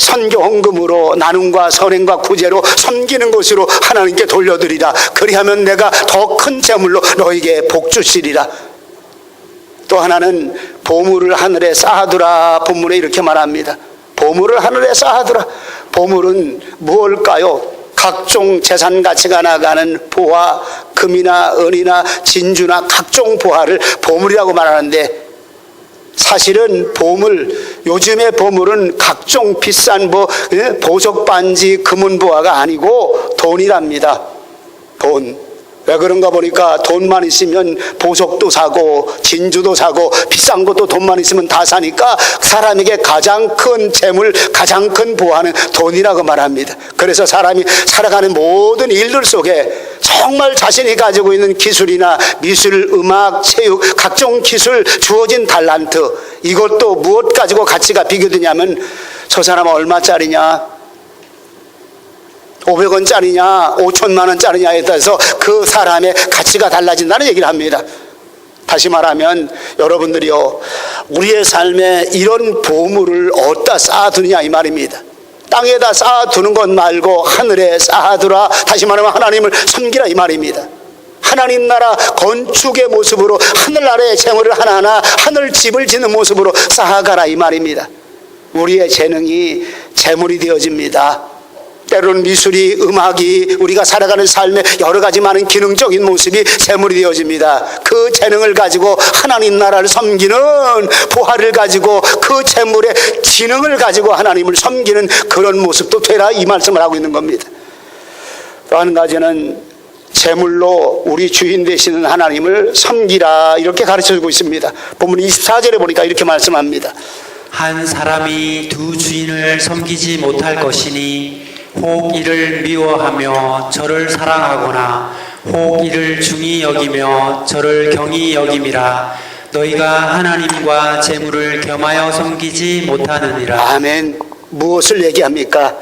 선교 헌금으로 나눔과 선행과 구제로 섬기는 것으로 하나님께 돌려드리라. 그리하면 내가 더 큰 재물로 너에게 복 주시리라. 또 하나는 보물을 하늘에 쌓아두라. 본문에 이렇게 말합니다. 보물을 하늘에 쌓아두라. 보물은 무엇일까요? 각종 재산 가치가 나가는 보화, 금이나 은이나 진주나 각종 보화를 보물이라고 말하는데, 사실은 보물, 요즘의 보물은 각종 비싼 보석 반지, 금은 보화가 아니고 돈이랍니다. 돈. 왜 그런가 보니까 돈만 있으면 보석도 사고 진주도 사고 비싼 것도 돈만 있으면 다 사니까 사람에게 가장 큰 재물, 가장 큰 보화는 돈이라고 말합니다. 그래서 사람이 살아가는 모든 일들 속에 정말 자신이 가지고 있는 기술이나 미술, 음악, 체육, 각종 기술, 주어진 달란트, 이것도 무엇 가지고 가치가 비교되냐면 저 사람은 얼마짜리냐, 500원짜리냐 5천만 원짜리냐에 따라서 그 사람의 가치가 달라진다는 얘기를 합니다. 다시 말하면 여러분들이요, 우리의 삶에 이런 보물을 어디다 쌓아두느냐 이 말입니다. 땅에다 쌓아두는 것 말고 하늘에 쌓아두라. 다시 말하면 하나님을 섬기라 이 말입니다. 하나님 나라 건축의 모습으로 하늘 아래에 재물을 하나하나 하늘 집을 짓는 모습으로 쌓아가라 이 말입니다. 우리의 재능이 재물이 되어집니다. 때로는 미술이, 음악이, 우리가 살아가는 삶의 여러 가지 많은 기능적인 모습이 재물이 되어집니다. 그 재능을 가지고 하나님 나라를 섬기는, 보화를 가지고 그 재물의 기능을 가지고 하나님을 섬기는 그런 모습도 되라 이 말씀을 하고 있는 겁니다. 또 한 가지는 재물로 우리 주인 되시는 하나님을 섬기라 이렇게 가르쳐주고 있습니다. 본문 24절에 보니까 이렇게 말씀합니다. 한 사람이 두 주인을 섬기지 못할 것이니 혹 이를 미워하며 저를 사랑하거나 혹 이를 중히 여기며 저를 경히 여김이라. 너희가 하나님과 재물을 겸하여 섬기지 못하느니라. 아멘. 무엇을 얘기합니까?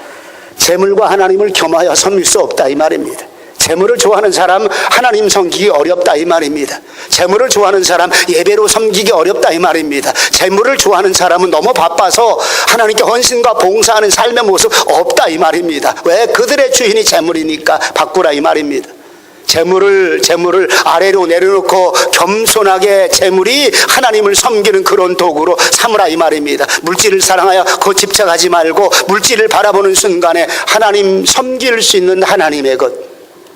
재물과 하나님을 겸하여 섬길 수 없다 이 말입니다. 재물을 좋아하는 사람 하나님 섬기기 어렵다 이 말입니다. 재물을 좋아하는 사람 예배로 섬기기 어렵다 이 말입니다. 재물을 좋아하는 사람은 너무 바빠서 하나님께 헌신과 봉사하는 삶의 모습 없다 이 말입니다. 왜? 그들의 주인이 재물이니까 바꾸라 이 말입니다. 재물을 아래로 내려놓고 겸손하게 재물이 하나님을 섬기는 그런 도구로 삼으라 이 말입니다. 물질을 사랑하여 그 집착하지 말고 물질을 바라보는 순간에 하나님 섬길 수 있는 하나님의 것,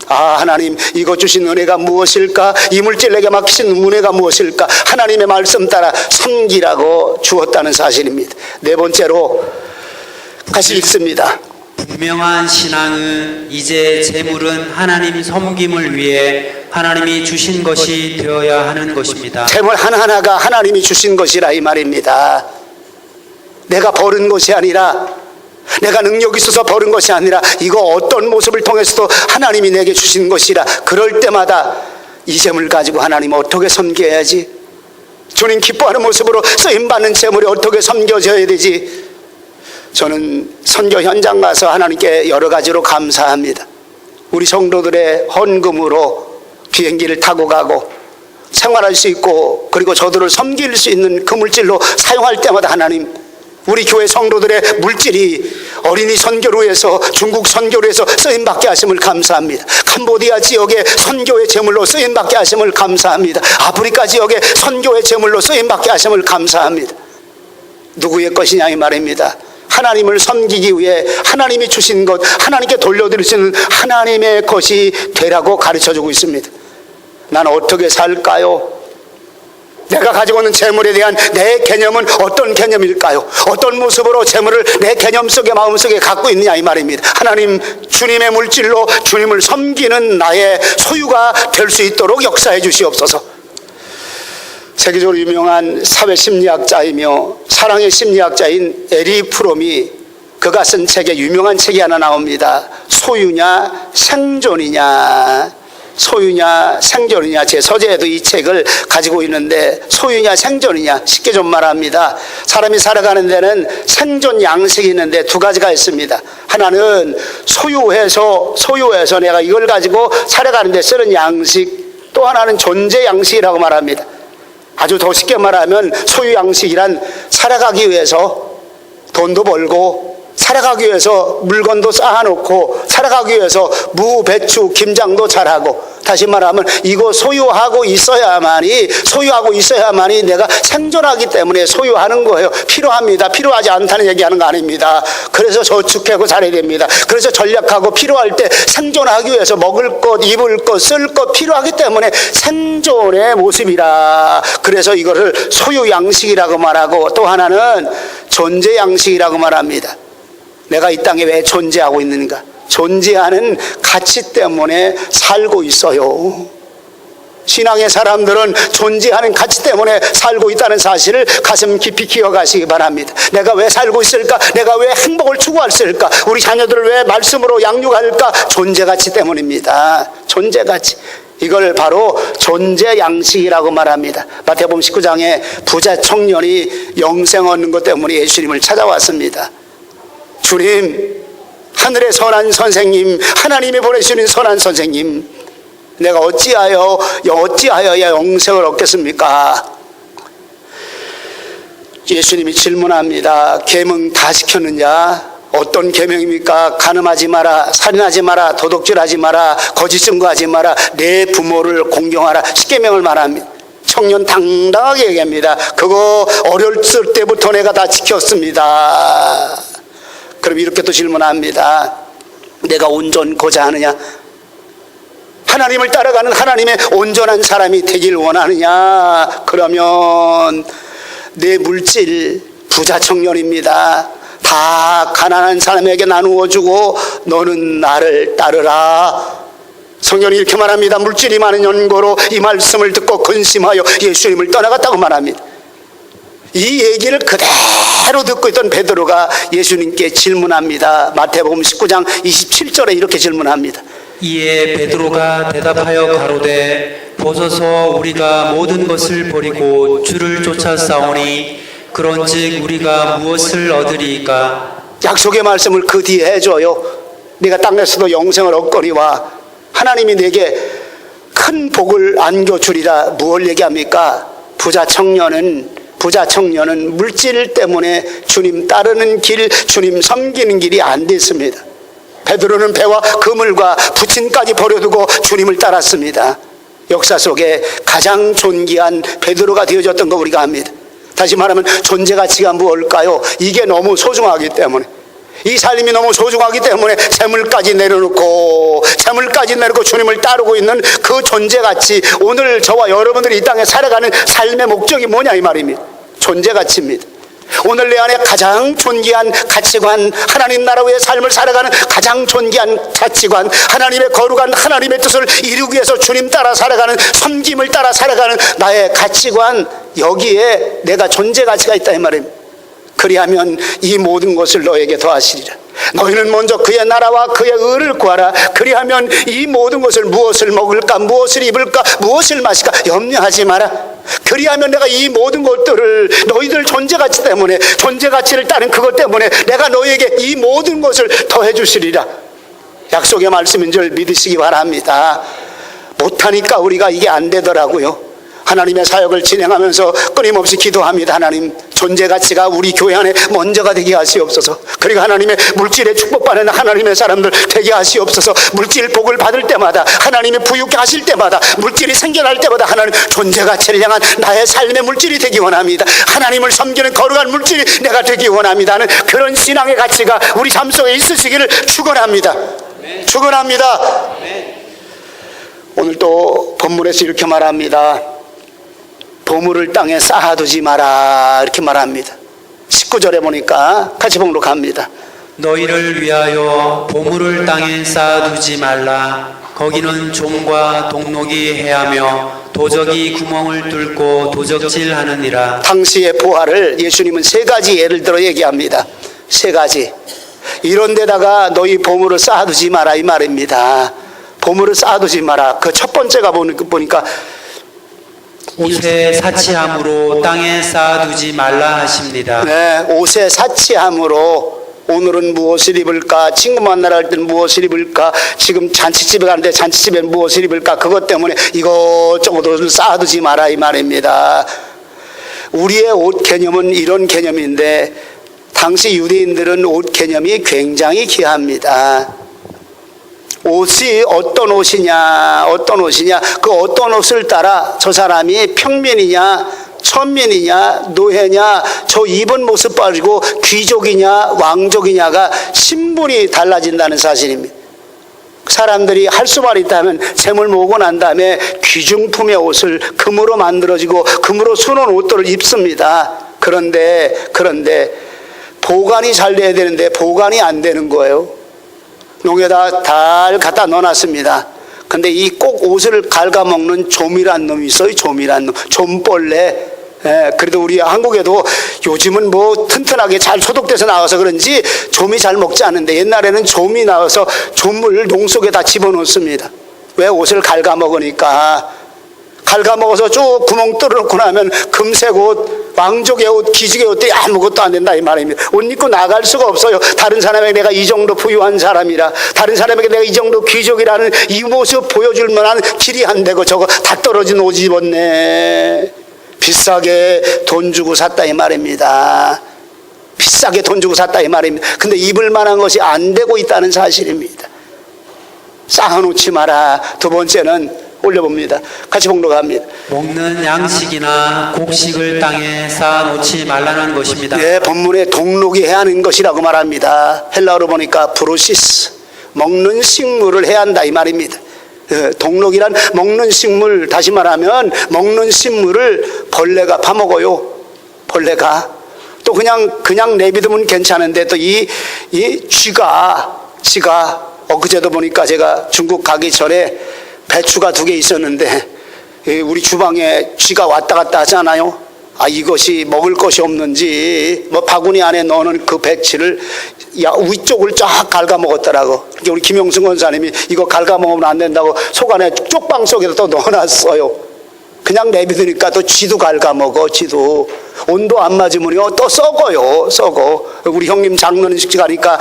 하나님 이것 주신 은혜가 무엇일까? 이 물질 내게 맡기신 은혜가 무엇일까? 하나님의 말씀 따라 섬기라고 주었다는 사실입니다. 네 번째로 같이 읽습니다. 분명한 신앙은 이제 재물은 하나님 섬김을 위해 하나님이 주신 것이 되어야 하는 것입니다. 재물 하나하나가 하나님이 주신 것이라 이 말입니다. 내가 버는 것이 아니라, 내가 능력이 있어서 버는 것이 아니라 이거 어떤 모습을 통해서도 하나님이 내게 주신 것이라. 그럴 때마다 이 재물 가지고 하나님 어떻게 섬겨야지, 주님 기뻐하는 모습으로 쓰임받는 재물이 어떻게 섬겨져야 되지. 저는 선교 현장 가서 하나님께 여러 가지로 감사합니다. 우리 성도들의 헌금으로 비행기를 타고 가고 생활할 수 있고, 그리고 저들을 섬길 수 있는 그 물질로 사용할 때마다 하나님, 우리 교회 성도들의 물질이 어린이 선교로 해서, 중국 선교로 해서 쓰임받게 하심을 감사합니다. 캄보디아 지역의 선교의 제물로 쓰임받게 하심을 감사합니다. 아프리카 지역의 선교의 제물로 쓰임받게 하심을 감사합니다. 누구의 것이냐 이 말입니다. 하나님을 섬기기 위해 하나님이 주신 것, 하나님께 돌려드릴 수 있는 하나님의 것이 되라고 가르쳐주고 있습니다. 난 어떻게 살까요? 내가 가지고 있는 재물에 대한 내 개념은 어떤 개념일까요? 어떤 모습으로 재물을 내 개념 속에, 마음속에 갖고 있느냐 이 말입니다. 하나님, 주님의 물질로 주님을 섬기는 나의 소유가 될 수 있도록 역사해 주시옵소서. 세계적으로 유명한 사회심리학자이며 사랑의 심리학자인 에리 프롬이 그가 쓴 책에 유명한 책이 하나 나옵니다. 소유냐 생존이냐, 소유냐 생존이냐. 제 서재에도 이 책을 가지고 있는데, 소유냐 생존이냐, 쉽게 좀 말합니다. 사람이 살아가는 데는 생존 양식이 있는데 두 가지가 있습니다. 하나는 소유해서 내가 이걸 가지고 살아가는 데 쓰는 양식, 또 하나는 존재 양식이라고 말합니다. 아주 더 쉽게 말하면 소유 양식이란 살아가기 위해서 돈도 벌고 살아가기 위해서 물건도 쌓아놓고 살아가기 위해서 무, 배추, 김장도 잘하고, 다시 말하면 이거 소유하고 있어야만이 내가 생존하기 때문에 소유하는 거예요. 필요합니다. 필요하지 않다는 얘기하는 거 아닙니다. 그래서 저축하고 잘해야 됩니다. 그래서 전략하고 필요할 때 생존하기 위해서 먹을 것, 입을 것, 쓸 것 필요하기 때문에 생존의 모습이라. 그래서 이거를 소유 양식이라고 말하고, 또 하나는 존재 양식이라고 말합니다. 내가 이 땅에 왜 존재하고 있는가? 존재하는 가치 때문에 살고 있어요. 신앙의 사람들은 존재하는 가치 때문에 살고 있다는 사실을 가슴 깊이 기억하시기 바랍니다. 내가 왜 살고 있을까? 내가 왜 행복을 추구했을까? 우리 자녀들을 왜 말씀으로 양육할까? 존재 가치 때문입니다. 존재 가치. 이걸 바로 존재 양식이라고 말합니다. 마태복음 19장에 부자 청년이 영생 얻는 것 때문에 예수님을 찾아왔습니다. 주님, 하늘의 선한 선생님, 하나님이 보내주는 선한 선생님, 내가 어찌하여야 영생을 얻겠습니까? 예수님이 질문합니다. 계명 다 지켰느냐? 어떤 계명입니까? 간음하지 마라, 살인하지 마라, 도둑질하지 마라, 거짓 증거하지 마라, 내 부모를 공경하라. 10계명을 말합니다. 청년 당당하게 얘기합니다. 그거 어렸을 때부터 내가 다 지켰습니다. 그럼 이렇게 또 질문합니다. 내가 온전고자 하느냐? 하나님을 따라가는 하나님의 온전한 사람이 되길 원하느냐? 그러면 내 물질 부자 청년입니다. 다 가난한 사람에게 나누어 주고 너는 나를 따르라. 성경이 이렇게 말합니다. 물질이 많은 연고로 이 말씀을 듣고 근심하여 예수님을 떠나갔다고 말합니다. 이 얘기를 그대로 듣고 있던 베드로가 예수님께 질문합니다. 마태복음 19장 27절에 이렇게 질문합니다. 이에 베드로가 대답하여 가로되 보소서 우리가 모든 것을 버리고 주를 쫓아 싸우니 그런즉 우리가 무엇을 얻으리이까? 약속의 말씀을 그 뒤에 해줘요. 네가 땅에서도 영생을 얻거니와 하나님이 내게 큰 복을 안겨주리라. 무엇을 얘기합니까? 부자 청년은 물질 때문에 주님 따르는 길, 주님 섬기는 길이 안 됐습니다. 베드로는 배와 그물과 부친까지 버려두고 주님을 따랐습니다. 역사 속에 가장 존귀한 베드로가 되어졌던 거 우리가 압니다. 다시 말하면 존재 가치가 무엇일까요? 이게 너무 소중하기 때문에, 이 삶이 너무 소중하기 때문에 재물까지 내려놓고 주님을 따르고 있는 그 존재 가치. 오늘 저와 여러분들이 이 땅에 살아가는 삶의 목적이 뭐냐 이 말입니다. 존재 가치입니다. 오늘 내 안에 가장 존귀한 가치관, 하나님 나라 위의 삶을 살아가는 가장 존귀한 가치관, 하나님의 거룩한 하나님의 뜻을 이루기 위해서 주님 따라 살아가는, 섬김을 따라 살아가는 나의 가치관, 여기에 내가 존재 가치가 있다 이 말입니다. 그리하면 이 모든 것을 너에게 더하시리라. 너희는 먼저 그의 나라와 그의 의를 구하라. 그리하면 이 모든 것을, 무엇을 먹을까, 무엇을 입을까, 무엇을 마실까 염려하지 마라. 그리하면 내가 이 모든 것들을 너희들 존재 가치 때문에, 존재 가치를 따른 그것 때문에 내가 너희에게 이 모든 것을 더해 주시리라. 약속의 말씀인 줄 믿으시기 바랍니다. 못하니까 우리가 이게 안 되더라고요. 하나님의 사역을 진행하면서 끊임없이 기도합니다. 하나님, 존재 가치가 우리 교회 안에 먼저가 되게 하시옵소서. 그리고 하나님의 물질에 축복받는 하나님의 사람들 되게 하시옵소서. 물질 복을 받을 때마다, 하나님이 부유케 하실 때마다, 물질이 생겨날 때마다 하나님 존재 가치를 향한 나의 삶의 물질이 되기 원합니다. 하나님을 섬기는 거룩한 물질이 내가 되기 원합니다 하는 그런 신앙의 가치가 우리 삶 속에 있으시기를 축원합니다. 축원합니다. 오늘 또 본문에서 이렇게 말합니다. 보물을 땅에 쌓아두지 마라, 이렇게 말합니다. 19절에 보니까 같이 봉독 갑니다. 너희를 위하여 보물을 땅에 쌓아두지 말라. 거기는 좀과 동록이 해하며 도적이 구멍을 뚫고 도적질하느니라. 당시의 보화를 예수님은 세 가지 예를 들어 얘기합니다. 세 가지. 이런 데다가 너희 보물을 쌓아두지 마라 이 말입니다. 보물을 쌓아두지 마라. 그 첫 번째가 보니까 옷에 사치함으로 땅에 쌓아두지 말라 하십니다. 네, 옷에 사치함으로 오늘은 무엇을 입을까? 친구 만나러 갈 때는 무엇을 입을까? 지금 잔치집에 가는데 잔치집에 무엇을 입을까? 그것 때문에 이것저것 옷을 쌓아두지 마라 이 말입니다. 우리의 옷 개념은 이런 개념인데 당시 유대인들은 옷 개념이 굉장히 귀합니다. 옷이 어떤 옷이냐, 그 어떤 옷을 따라 저 사람이 평민이냐, 천민이냐, 노예냐, 저 입은 모습 가지고 귀족이냐, 왕족이냐가 신분이 달라진다는 사실입니다. 사람들이 할 수만 있다면 잼을 모으고 난 다음에 귀중품의 옷을 금으로 만들어지고 금으로 수놓은 옷들을 입습니다. 그런데 보관이 잘 돼야 되는데 보관이 안 되는 거예요. 농에다 달 갖다 넣어놨습니다. 근데 이 꼭 옷을 갉아먹는 좀이란 놈이 있어요. 좀이란 놈, 좀벌레. 그래도 우리 한국에도 요즘은 뭐 튼튼하게 잘 소독돼서 나와서 그런지 좀이 잘 먹지 않는데 옛날에는 좀이 나와서 좀을 농 속에 다 집어넣습니다. 왜? 옷을 갉아먹으니까. 갉아먹어서 쭉 구멍 뚫어놓고 나면 금색 옷, 왕족의 옷, 기직의 옷들이 아무것도 안 된다 이 말입니다. 옷 입고 나갈 수가 없어요. 다른 사람에게 내가 이 정도 부유한 사람이라, 다른 사람에게 내가 이 정도 귀족이라는 이 모습 보여줄 만한 길이 안 되고 저거 다 떨어진 옷 입었네. 비싸게 돈 주고 샀다 이 말입니다. 비싸게 돈 주고 샀다 이 말입니다. 근데 입을 만한 것이 안 되고 있다는 사실입니다. 쌓아놓지 마라. 두 번째는 올려봅니다. 같이 봉독합니다. 먹는 양식이나 곡식을 땅에 쌓아놓지 말라는 것입니다. 네, 본문에 동록이 해야 하는 것이라고 말합니다. 헬라어로 보니까 브루시스, 먹는 식물을 해야 한다 이 말입니다. 동록이란 먹는 식물, 다시 말하면 먹는 식물을 벌레가 파먹어요. 벌레가. 또 그냥 내비두면 괜찮은데 또 이 쥐가 엊그제도 보니까 제가 중국 가기 전에 배추가 2개 있었는데 우리 주방에 쥐가 왔다 갔다 하잖아요. 이것이 먹을 것이 없는지 뭐 바구니 안에 넣는 그 배추를 위쪽을 쫙 갉아먹었더라고. 우리 김용승 권사님이 이거 갉아먹으면 안 된다고 속 안에 쪽방 속에다 또 넣어놨어요. 그냥 내비두니까 또 쥐도 갉아먹어. 쥐도 온도 안 맞으면요 또 썩어요. 우리 형님 장로식 가니까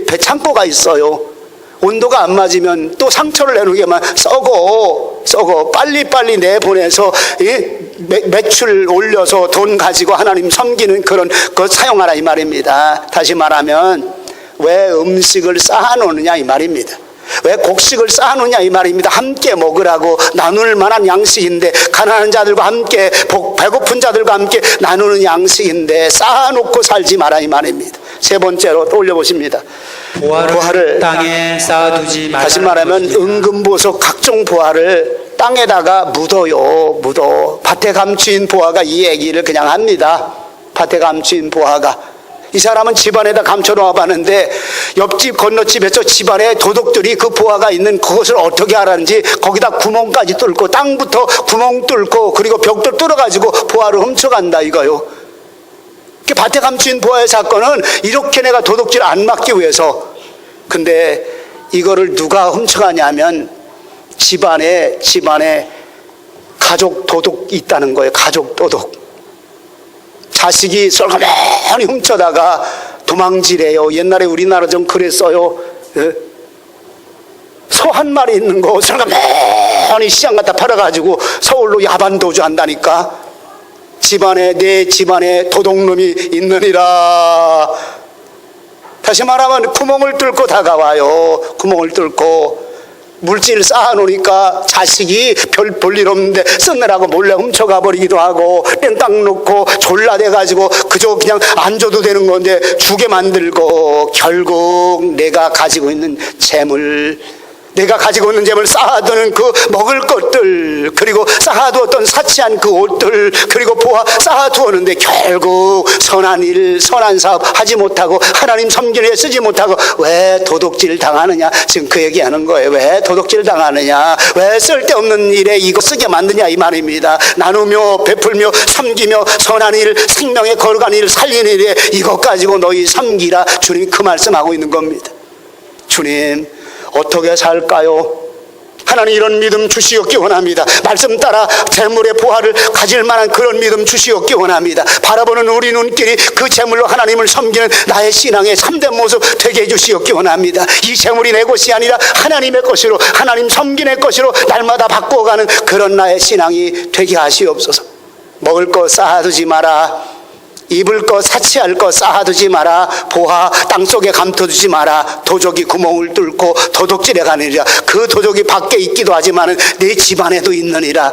배 창고가 있어요. 온도가 안 맞으면 또 상처를 내놓게만 썩어. 빨리 내보내서 매출 올려서 돈 가지고 하나님 섬기는 그런 것 사용하라 이 말입니다. 다시 말하면 왜 음식을 쌓아놓느냐 이 말입니다. 왜 곡식을 쌓아놓냐 이 말입니다. 함께 먹으라고 나눌 만한 양식인데, 가난한 자들과 함께 배고픈 자들과 함께 나누는 양식인데 쌓아놓고 살지 마라 이 말입니다. 세 번째로 또 올려보십니다. 보화를 땅에 쌓아두지 말라는 다시 말하면 것입니다. 은금보석 각종 보화를 땅에다가 묻어. 밭에 감추인 보화가 이 얘기를 그냥 합니다. 밭에 감추인 보화가. 이 사람은 집안에다 감춰놓아 봤는데 옆집 건너집에서 집안에 도둑들이 그 보화가 있는 그것을 어떻게 알았는지 거기다 구멍까지 뚫고, 땅부터 구멍 뚫고 그리고 벽도 뚫어가지고 보화를 훔쳐간다 이거요. 밭에 감추인 보화의 사건은 이렇게 내가 도둑질 안 막기 위해서. 근데 이거를 누가 훔쳐가냐면 집안에 가족 도둑이 있다는 거예요. 가족 도둑. 자식이 썰가매니 훔쳐다가 도망지래요. 옛날에 우리나라 좀 그랬어요. 소 한 마리 있는 거 썰가매니 시장 갖다 팔아가지고 서울로 야반도주 한다니까. 내 집안에 도둑놈이 있느니라. 다시 말하면 구멍을 뚫고 다가와요. 구멍을 뚫고 물질 쌓아놓으니까 자식이 별 볼 일 없는데 쓰느라고 몰래 훔쳐가 버리기도 하고, 땡땅 놓고 졸라대가지고 그저 그냥 안 줘도 되는 건데 주게 만들고, 결국 내가 가지고 있는 재물 쌓아두는 그 먹을 것들, 그리고 쌓아두었던 사치한 그 옷들, 그리고 보아 쌓아두었는데 결국 선한 일, 선한 사업 하지 못하고 하나님 섬기는 데 쓰지 못하고 왜 도둑질 당하느냐. 지금 그 얘기하는 거예요. 왜 도둑질 당하느냐, 왜 쓸데없는 일에 이거 쓰게 만드냐 이 말입니다. 나누며 베풀며 섬기며 선한 일, 생명의 거룩한 일, 살리는 일에 이것 가지고 너희 섬기라. 주님 그 말씀하고 있는 겁니다. 주님 어떻게 살까요? 하나님 이런 믿음 주시옵기 원합니다. 말씀 따라 재물의 보화를 가질 만한 그런 믿음 주시옵기 원합니다. 바라보는 우리 눈길이 그 재물로 하나님을 섬기는 나의 신앙의 참된 모습 되게 해주시옵기 원합니다. 이 재물이 내 것이 아니라 하나님의 것으로, 하나님 섬기는 것으로 날마다 바꾸어가는 그런 나의 신앙이 되게 하시옵소서. 먹을 거 쌓아두지 마라. 입을 것 사치할 것 쌓아두지 마라. 보아, 땅속에 감춰두지 마라. 도적이 구멍을 뚫고 도둑질해 가느니라. 그 도적이 밖에 있기도 하지만 내 집안에도 있느니라.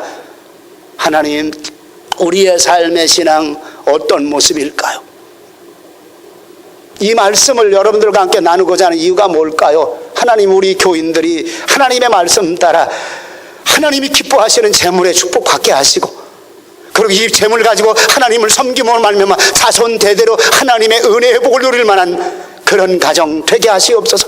하나님, 우리의 삶의 신앙 어떤 모습일까요? 이 말씀을 여러분들과 함께 나누고자 하는 이유가 뭘까요? 하나님, 우리 교인들이 하나님의 말씀 따라 하나님이 기뻐하시는 재물의 축복 받게 하시고, 그리고 이 재물 가지고 하나님을 섬김으로 말미암아 자손 대대로 하나님의 은혜의 복을 누릴 만한 그런 가정 되게 하시옵소서.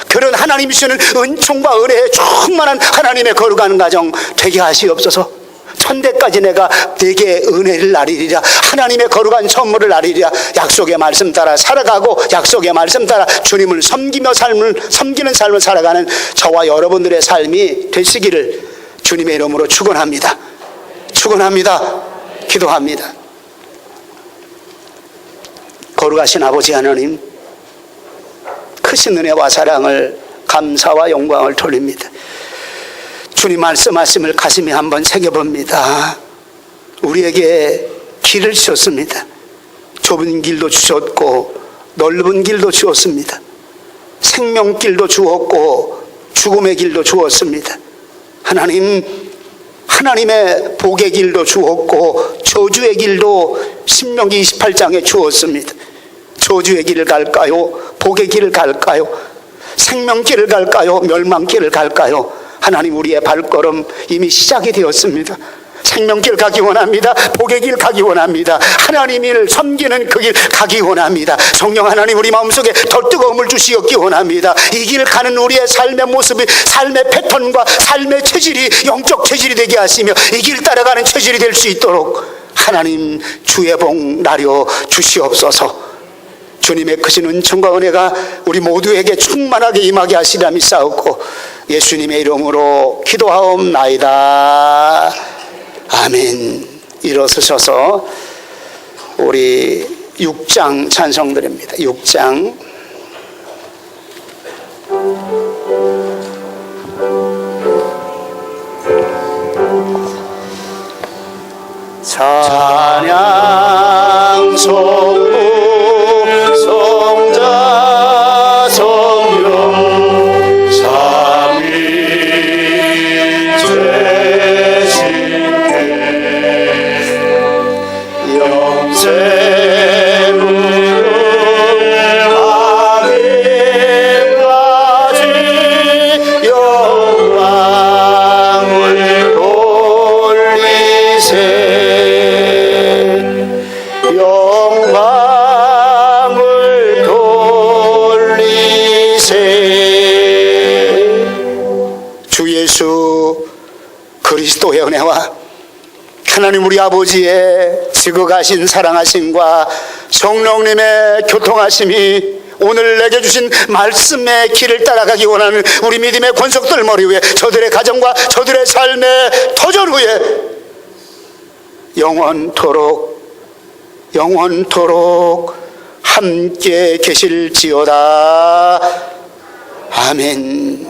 그런 하나님이 주시는 은총과 은혜에 충만한 하나님의 거룩한 가정 되게 하시옵소서. 천대까지 내가 내게 은혜를 나리리라. 하나님의 거룩한 선물을 나리리라. 약속의 말씀 따라 살아가고 약속의 말씀 따라 주님을 섬기는 삶을 살아가는 저와 여러분들의 삶이 되시기를 주님의 이름으로 축원합니다. 축원합니다. 기도합니다. 거룩하신 아버지 하나님, 크신 은혜와 사랑을 감사와 영광을 돌립니다. 주님 말씀하심을 가슴에 한번 새겨봅니다. 우리에게 길을 주셨습니다. 좁은 길도 주셨고 넓은 길도 주었습니다. 생명길도 주었고 죽음의 길도 주었습니다. 하나님, 하나님의 복의 길도 주었고 저주의 길도 신명기 28장에 주었습니다. 저주의 길을 갈까요? 복의 길을 갈까요? 생명길을 갈까요? 멸망길을 갈까요? 하나님, 우리의 발걸음 이미 시작이 되었습니다. 생명길 가기 원합니다. 복의 길 가기 원합니다. 하나님을 섬기는 그 길 가기 원합니다. 성령 하나님, 우리 마음속에 더 뜨거움을 주시옵기 원합니다. 이 길 가는 우리의 삶의 모습이, 삶의 패턴과 삶의 체질이 영적 체질이 되게 하시며 이 길 따라가는 체질이 될 수 있도록 하나님 주의 복 나려 주시옵소서. 주님의 크신 은총과 은혜가 우리 모두에게 충만하게 임하게 하시라 믿사옵고 예수님의 이름으로 기도하옵나이다. 아멘. 일어서셔서 우리 6장 찬송드립니다. 6장. 찬양 성부 성자 성령 삼위일체 신께 영생으로 하늘까지 영광을 돌리세. 영광을 돌리세. 주 예수 그리스도의 은혜와 하나님 우리 아버지의 지극하신 사랑하심과 성령님의 교통하심이 오늘 내게 주신 말씀의 길을 따라가기 원하는 우리 믿음의 권속들 머리 위에, 저들의 가정과 저들의 삶의 터전 위에 영원토록 함께 계실지어다. 아멘.